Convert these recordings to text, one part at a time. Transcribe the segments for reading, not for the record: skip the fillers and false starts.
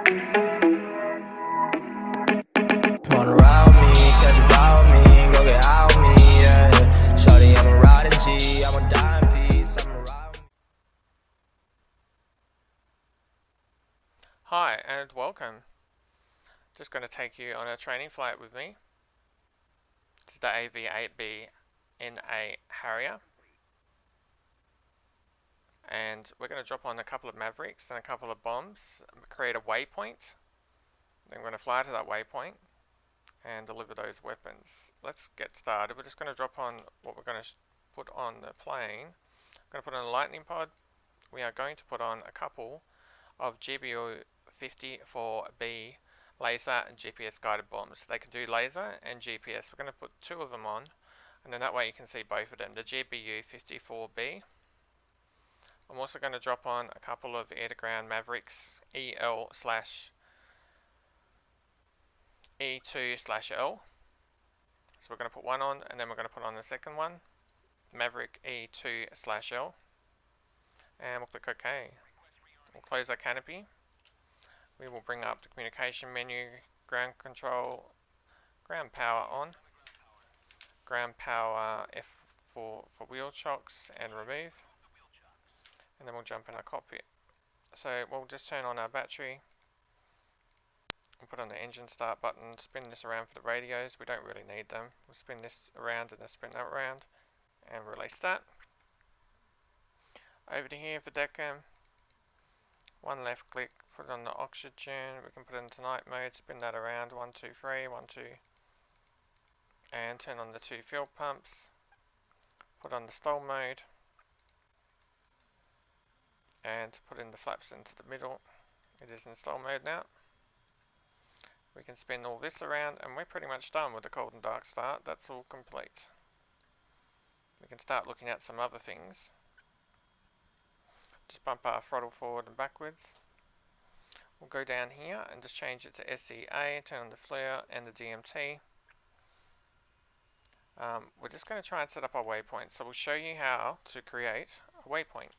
Wanna ride with me, catch a vibe with me, go get out with me, yeah. Shawty, I'm a riding G, I'm a dying piece, I'm a ride with me. Hi and welcome. Just going to take you on a training flight with me. This is the AV-8B in a Harrier. And we're going to drop on a couple of Mavericks and a couple of bombs, create a waypoint. Then we're going to fly to that waypoint and deliver those weapons. Let's get started. We're just going to drop on what we're going to put on the plane. We're going to put on a lightning pod. We are going to put on a couple of GBU-54B laser and GPS guided bombs. They can do laser and GPS. We're going to put two of them on, and then that way you can see both of them. The GBU-54B. I'm also going to drop on a couple of air-to-ground Mavericks EL/E2/L. So we're going to put one on, and then we're going to put on the second one, Maverick E2/L, and we'll click OK. We'll close our canopy. We will bring up the communication menu, ground control, ground power on, ground power F for wheel chocks and remove, and then we'll jump in our cockpit. So we'll just turn on our battery, we'll put on the engine start button, spin this around for the radios. We don't really need them. We'll spin this around and then spin that around and release that. Over to here for Decam. One left click, put on the oxygen, we can put it into night mode, spin that around, 1, 2, 3, 1, 2, and turn on the two fuel pumps, put on the stall mode, and put in the flaps into the middle. It is in stall mode now. We can spin all this around, and we're pretty much done with the cold and dark start. That's all complete. We can start looking at some other things. Just bump our throttle forward and backwards. We'll go down here and just change it to SEA, turn on the flare and the DMT. We're just going to try and set up our waypoint. So we'll show you how to create a waypoint.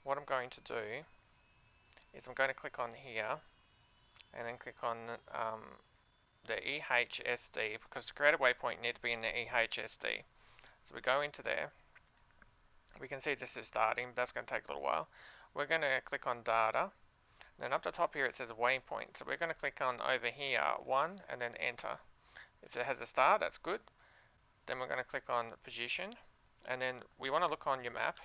What I'm going to do is I'm going to click on here and then click on the EHSD, because to create a waypoint you need to be in the EHSD. So we go into there. We can see this is starting, but that's going to take a little while. We're going to click on data. Then up the top here it says waypoint. So we're going to click on over here 1 and then enter. If it has a star, that's good. Then we're going to click on position, and then we want to look on your map.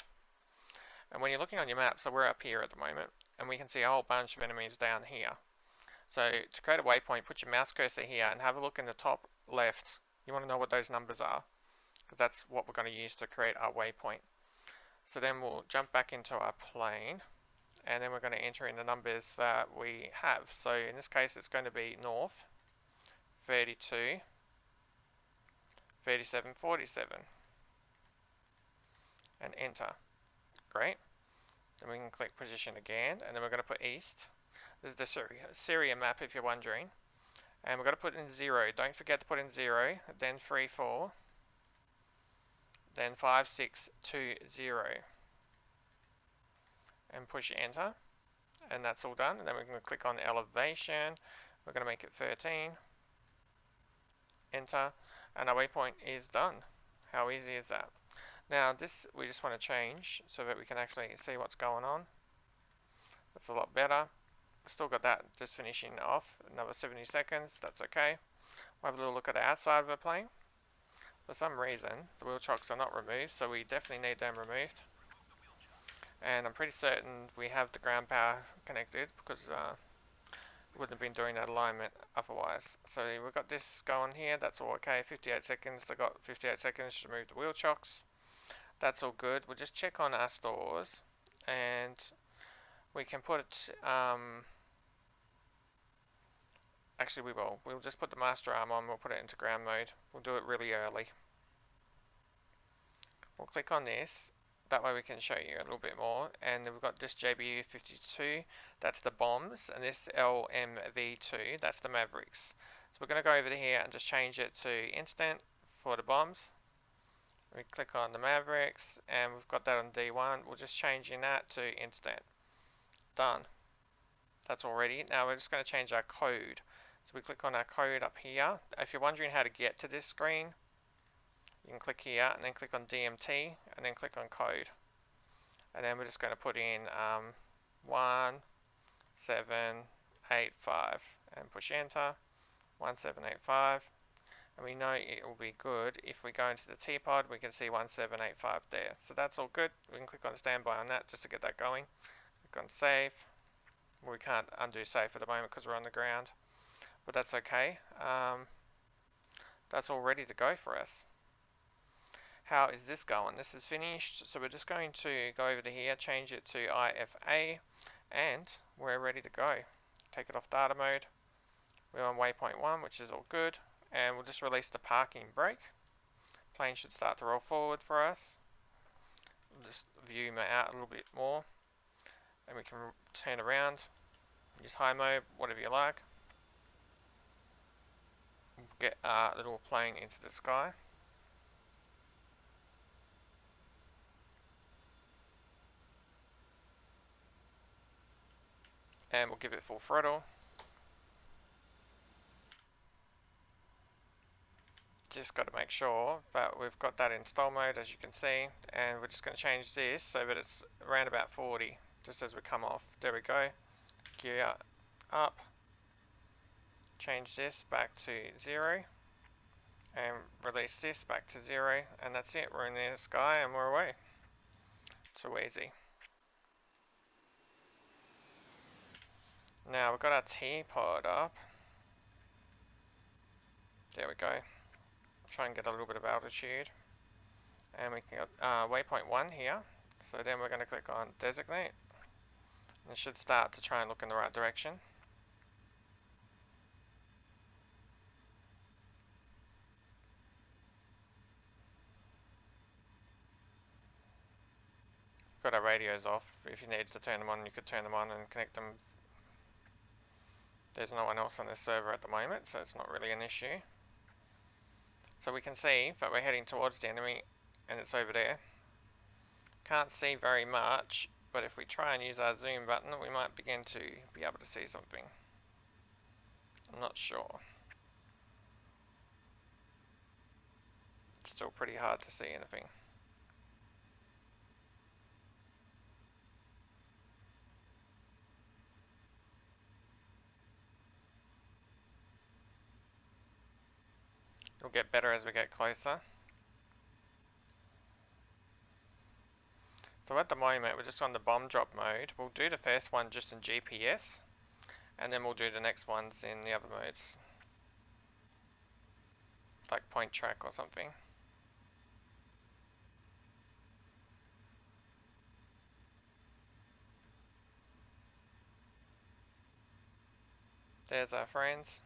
And when you're looking on your map, so we're up here at the moment, and we can see a whole bunch of enemies down here. So to create a waypoint, put your mouse cursor here and have a look in the top left. You want to know what those numbers are, because that's what we're going to use to create our waypoint. So then we'll jump back into our plane, and then we're going to enter in the numbers that we have. So in this case it's going to be north 32 37 47 and enter. Great. Then we can click position again, and then we're going to put east. This is the Syria map if you're wondering, and we're going to put in 0. Don't forget to put in 0, then 3 4, then 5 6 2 0, and push enter, and that's all done. And then we're going to click on elevation. We're going to make it 13, enter, and our waypoint is done. How easy is that? Now this we just want to change so that we can actually see what's going on. That's a lot better. We've still got that just finishing off, another 70 seconds, that's okay. We'll have a little look at the outside of the plane. For some reason the wheel chocks are not removed, so we definitely need them removed. And I'm pretty certain we have the ground power connected, because wouldn't have been doing that alignment otherwise. So we've got this going here, that's all okay. 58 seconds, I got 58 seconds to remove the wheel chocks. That's all good. We'll just check on our stores, and we can put it, actually we'll just put the master arm on, we'll put it into ground mode. We'll do it really early. We'll click on this, that way we can show you a little bit more. And we've got this GBU-52, that's the bombs, and this LMV2, that's the Mavericks. So we're going to go over here and just change it to instant for the bombs. We click on the Mavericks, and we've got that on D1. We're just changing that to instant. Done. That's all ready. Now we're just going to change our code. So we click on our code up here. If you're wondering how to get to this screen, you can click here and then click on DMT and then click on code. And then we're just going to put in 1785 and push enter. 1785. And we know it will be good if we go into the T-pod, we can see 1785 there. So that's all good. We can click on standby on that just to get that going. Click on save. Well, we can't undo save at the moment because we're on the ground, but that's okay. That's all ready to go for us. How is this going? This is finished, so we're just going to go over to here, change it to IFA, and we're ready to go. Take it off data mode. We're on waypoint 1, which is all good, and we'll just release the parking brake. Plane should start to roll forward for us. We'll just view out a little bit more, and we can turn around, use high mode, whatever you like. Get our little plane into the sky. And we'll give it full throttle. Just got to make sure that we've got that in stall mode, as you can see, and we're just going to change this so that it's around about 40 just as we come off. There we go. Gear up, change this back to 0 and release this back to 0, and that's it. We're in the sky and we're away. Too easy. Now we've got our T-pod up. There we go. Try and get a little bit of altitude, and we can waypoint 1 here. So then we're going to click on designate, and it should start to try and look in the right direction. Got our radios off. If you needed to turn them on, you could turn them on and connect them. There's no one else on this server at the moment, so it's not really an issue. So we can see that we're heading towards the enemy, and it's over there. Can't see very much, but if we try and use our zoom button, we might begin to be able to see something. I'm not sure. It's still pretty hard to see anything. It'll get better as we get closer. So at the moment we're just on the bomb drop mode. We'll do the first one just in GPS, and then we'll do the next ones in the other modes, like point track or something. There's our friends.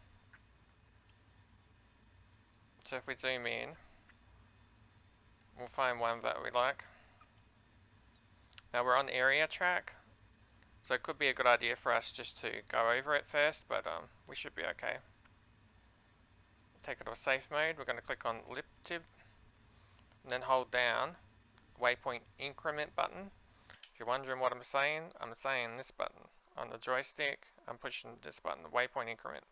So if we zoom in, we'll find one that we like. Now we're on the area track, so it could be a good idea for us just to go over it first, but we should be okay. Take it to a safe mode. We're going to click on lip tip, and then hold down waypoint increment button. If you're wondering what I'm saying this button. On the joystick, I'm pushing this button, the waypoint increment.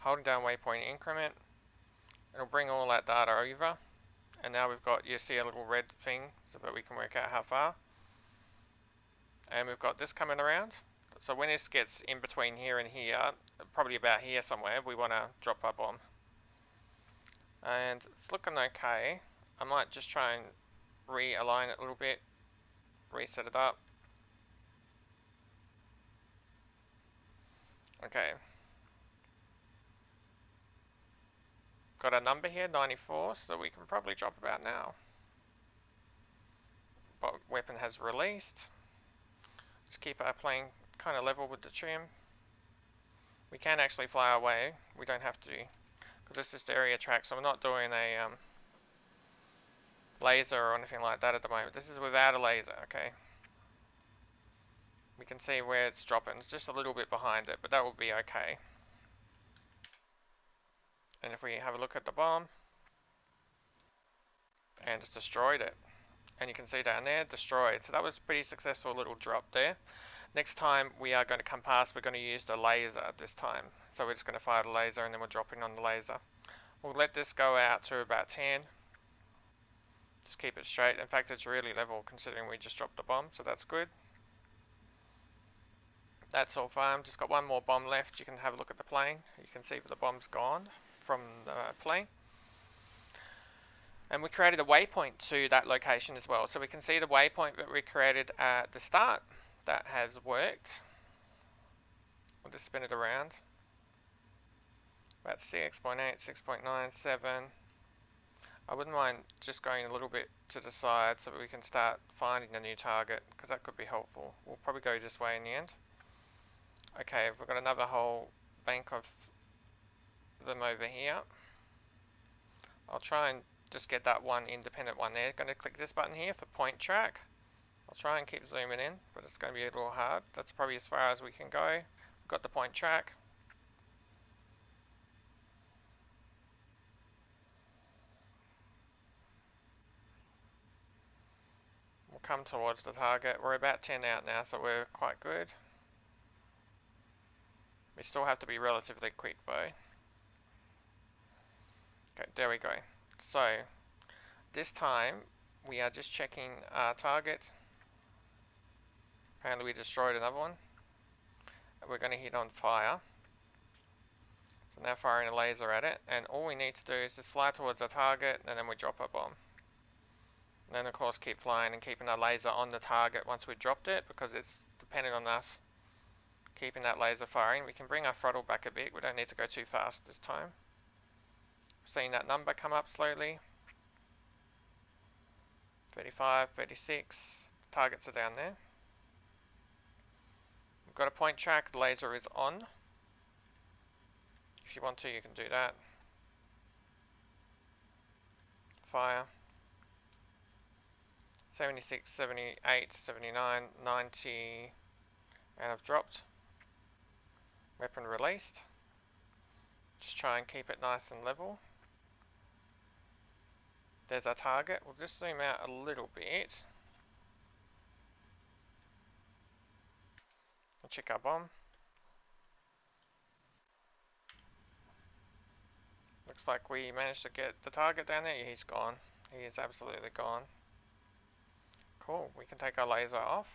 Holding down waypoint increment, it'll bring all that data over, and now we've got, you see a little red thing so that we can work out how far, and we've got this coming around. So when this gets in between here and here, probably about here somewhere, we want to drop our bomb. And it's looking okay. I might just try and realign it a little bit, reset it up. Okay. Got a number here, 94, so we can probably drop about now. But weapon has released. Just keep our plane kind of level with the trim. We can actually fly away. We don't have to, because this is the area track, so we're not doing a laser or anything like that at the moment. This is without a laser, okay? We can see where it's dropping. It's just a little bit behind it, but that will be okay. And if we have a look at the bomb, and it's destroyed it. And you can see down there, destroyed. So that was a pretty successful little drop there. Next time we are going to come past, we're going to use the laser this time. So we're just going to fire the laser and then we're dropping on the laser. We'll let this go out to about 10. Just keep it straight. In fact, it's really level considering we just dropped the bomb, so that's good. That's all fine. Just got one more bomb left. You can have a look at the plane. You can see the bomb's gone from the plane. And we created a waypoint to that location as well. So we can see the waypoint that we created at the start. That has worked. We'll just spin it around. About 6.8, 6.97. I wouldn't mind just going a little bit to the side so that we can start finding a new target, because that could be helpful. We'll probably go this way in the end. Okay, we've got another whole bank of them over here. I'll try and just get that one independent one there. Going to click this button here for point track. I'll try and keep zooming in, but it's going to be a little hard. That's probably as far as we can go. We've got the point track. We'll come towards the target. We're about 10 out now, so we're quite good. We still have to be relatively quick though. Okay, there we go. So, this time we are just checking our target. Apparently we destroyed another one. We're going to hit on fire. So now firing a laser at it, and all we need to do is just fly towards our target and then we drop a bomb. And then of course keep flying and keeping our laser on the target once we dropped it, because it's dependent on us keeping that laser firing. We can bring our throttle back a bit. We don't need to go too fast this time. Seeing that number come up slowly. 35, 36. Targets are down there. We've got a point track. The laser is on. If you want to, you can do that. Fire. 76, 78, 79, 90. And I've dropped. Weapon released. Just try and keep it nice and level. There's our target. We'll just zoom out a little bit. We'll check our bomb. Looks like we managed to get the target down there. He's gone. He is absolutely gone. Cool. We can take our laser off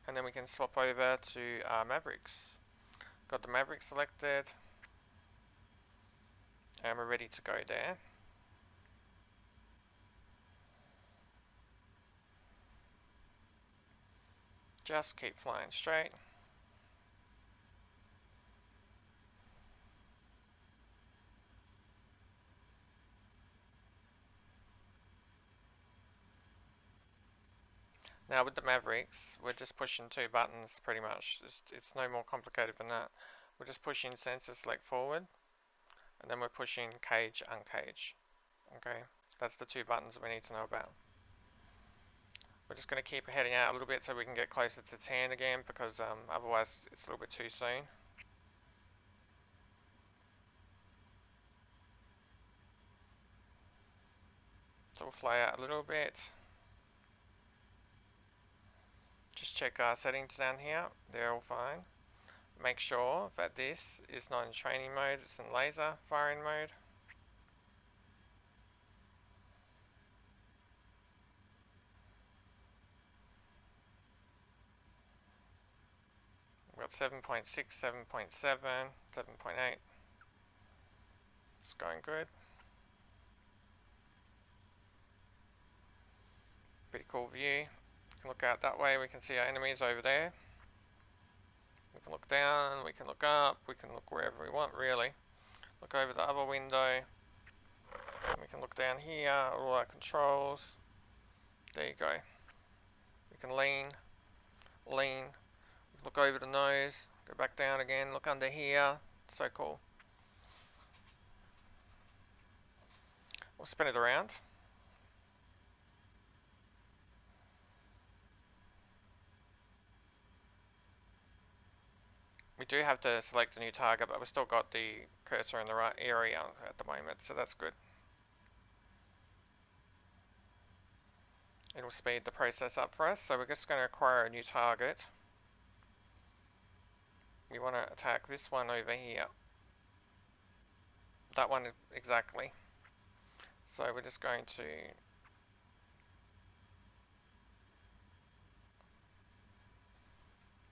and then we can swap over to our Mavericks. Got the Maverick selected and we're ready to go there. Just keep flying straight. Now with the Mavericks, we're just pushing two buttons pretty much. It's no more complicated than that. We're just pushing sensor select forward, and then we're pushing cage uncage. Okay, that's the two buttons that we need to know about. We're just going to keep heading out a little bit so we can get closer to 10 again, because otherwise it's a little bit too soon. So we'll fly out a little bit. Just check our settings down here, they're all fine. Make sure that this is not in training mode, it's in laser firing mode. We've got 7.6, 7.7, 7.8. It's going good. Pretty cool view. We can look out that way, we can see our enemies over there. We can look down, we can look up, we can look wherever we want really. Look over the other window. We can look down here, all our controls. There you go. We can lean. Look over the nose, go back down again, look under here. So cool. We'll spin it around. We do have to select a new target, but we've still got the cursor in the right area at the moment, so that's good. It'll speed the process up for us. So we're just going to acquire a new target. We want to attack this one over here. That one exactly. So we're just going to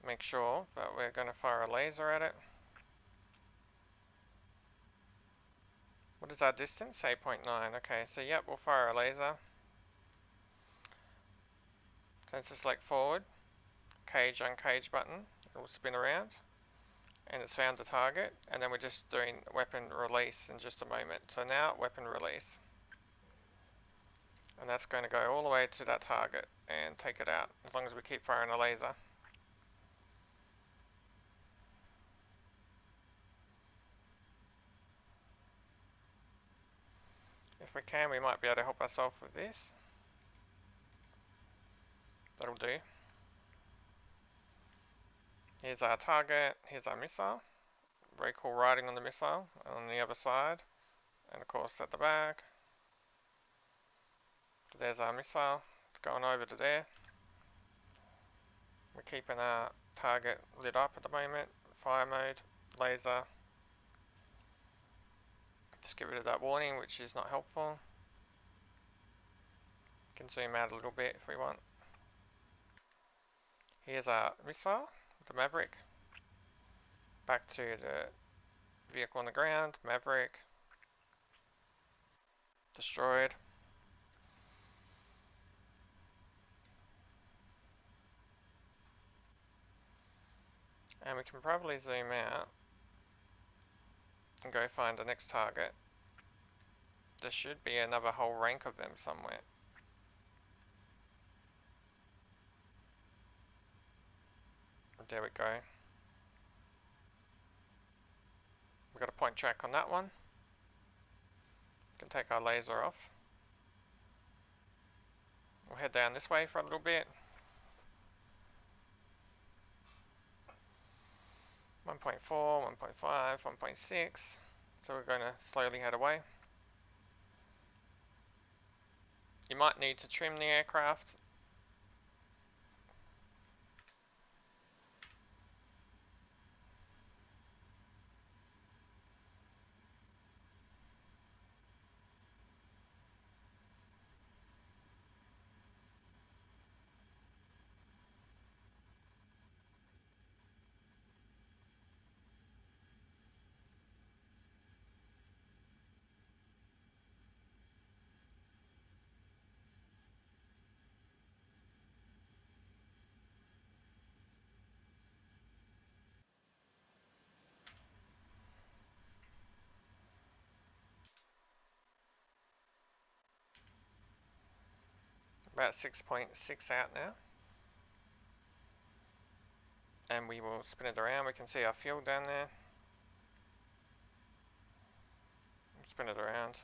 make sure that we're going to fire a laser at it. What is our distance? 8.9. Okay, so yep, we'll fire a laser. Sensor select forward. Cage uncage button. It will spin around. And it's found the target. And then we're just doing weapon release in just a moment. So now, weapon release. And that's going to go all the way to that target and take it out, as long as we keep firing a laser. If we can, we might be able to help ourselves with this. That'll do. Here's our target, here's our missile. Very cool writing on the missile, and on the other side. And of course at the back. There's our missile. It's going over to there. We're keeping our target lit up at the moment. Fire mode, laser. Just get rid of that warning, which is not helpful. Can zoom out a little bit if we want. Here's our missile, the Maverick. Back to the vehicle on the ground, Maverick. Destroyed. And we can probably zoom out and go find the next target. There should be another whole rank of them somewhere. There we go. We've got a point track on that one. We can take our laser off. We'll head down this way for a little bit. 1.4, 1.5, 1.6. So we're going to slowly head away. You might need to trim the aircraft. About 6.6 out now. And we will spin it around. We can see our fuel down there. Spin it around.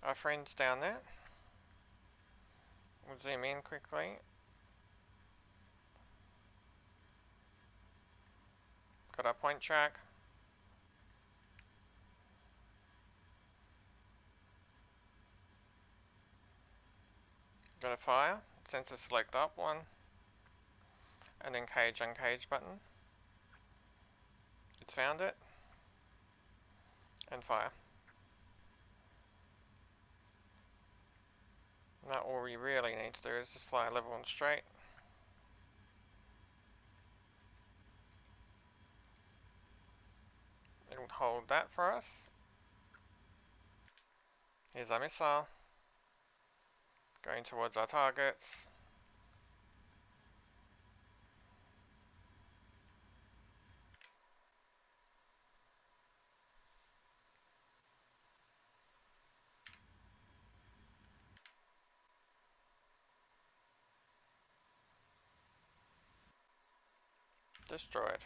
Our friend's down there. We'll zoom in quickly. Got our point track. Got a fire. Sensor select up one. And then cage uncage button. It's found it. And fire. Now all we really need to do is just fly level and straight. It'll hold that for us. Here's our missile. Going towards our targets. Destroyed.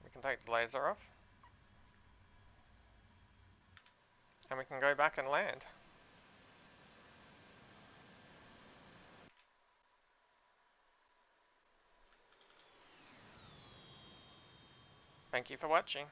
We can take the laser off. and we can go back and land. Thank you for watching.